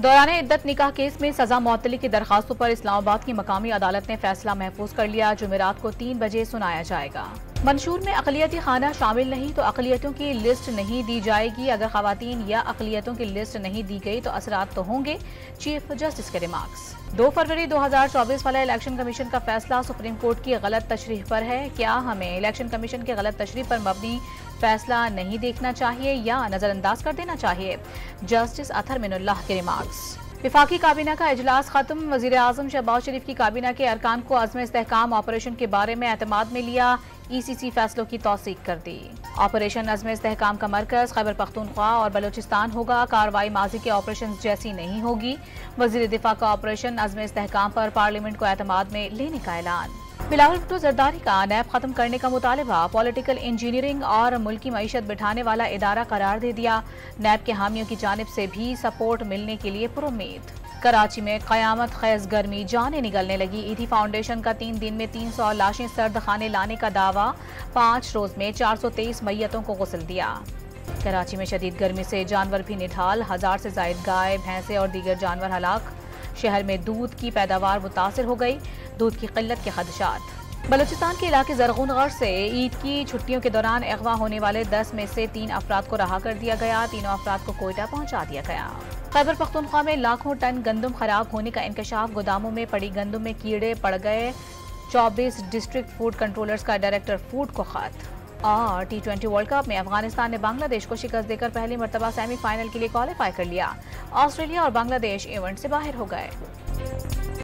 दौरान इद्दत निकाह केस में सजा मुअत्तली की दरखास्तों पर इस्लामाबाद की मकामी अदालत ने फैसला महफूज कर लिया। जुमेरात को 3 बजे सुनाया जाएगा। मंशूर में अक़लियती खाना शामिल नहीं तो अक़लियतों की लिस्ट नहीं दी जाएगी। अगर ख़वातीन या अक़लियतों की लिस्ट नहीं दी गई तो असरात तो होंगे। चीफ जस्टिस के रिमार्क्स। 2 फरवरी 2024 वाला इलेक्शन कमीशन का फैसला सुप्रीम कोर्ट की गलत तशरीह पर है। क्या हमें इलेक्शन कमीशन की गलत तशरीह पर मबनी फैसला नहीं देखना चाहिए या नजरअंदाज कर देना चाहिए? जस्टिस अतहर मिनुल्लाह के रिमार्क्स। विफाकी काबीना का इजलास खत्म। वजीर आजम शहबाज शरीफ की काबीना के अरकान को अज़्म इस्तेहकाम ऑपरेशन के बारे में एतमाद में लिया। ECC फैसलों की तौसीक कर दी। ऑपरेशन अज़्म इस्तेहकाम का मरकज खैबर पख्तूनख्वा और बलोचिस्तान होगा। कार्रवाई माजी के ऑपरेशन जैसी नहीं होगी। वजीर दिफा का ऑपरेशन अज़्म इस्तेहकाम पर पार्लियामेंट को एतमाद में लेने का ऐलान। बिलावल भुट्टो जरदारी का नैब खत्म करने का मुतालबा। पॉलिटिकल इंजीनियरिंग और मुल्की मईशत बिठाने वाला इदारा करार दे दिया। नैब के हामियों की जानिब से भी सपोर्ट मिलने के लिए पुरुम्मीद। कराची में कयामत खेज गर्मी, जाने निकलने लगी। ईदी फाउंडेशन का 3 दिन में 300 लाशें सर्द खाने लाने का दावा। 5 रोज में 423 मैयतों को गुस्ल दिया। कराची में शदीद गर्मी से जानवर भी निढाल। 1000 से जायद गाय, भैंसे और दीगर जानवर हलाक। शहर में दूध की पैदावार मुतासिर हो गई। दूध की किल्लत के खदशात। बलूचिस्तान के इलाके जरगुनगढ़ से ईद की छुट्टियों के दौरान अगवा होने वाले 10 में से 3 अफराद को रहा कर दिया गया। तीनों अफराद को कोयटा पहुंचा दिया गया। खैबर पख्तूनख्वा में लाखों टन गंदम खराब होने का इंकशाफ। गोदामों में पड़ी गंदम में कीड़े पड़ गए। 24 डिस्ट्रिक्ट फूड कंट्रोलर्स का डायरेक्टर फूड को खत। और T20 वर्ल्ड कप में अफगानिस्तान ने बांग्लादेश को शिकस्त देकर पहली मर्तबा सेमीफाइनल के लिए क्वालिफाई कर लिया। ऑस्ट्रेलिया और बांग्लादेश इवेंट से बाहर हो गए।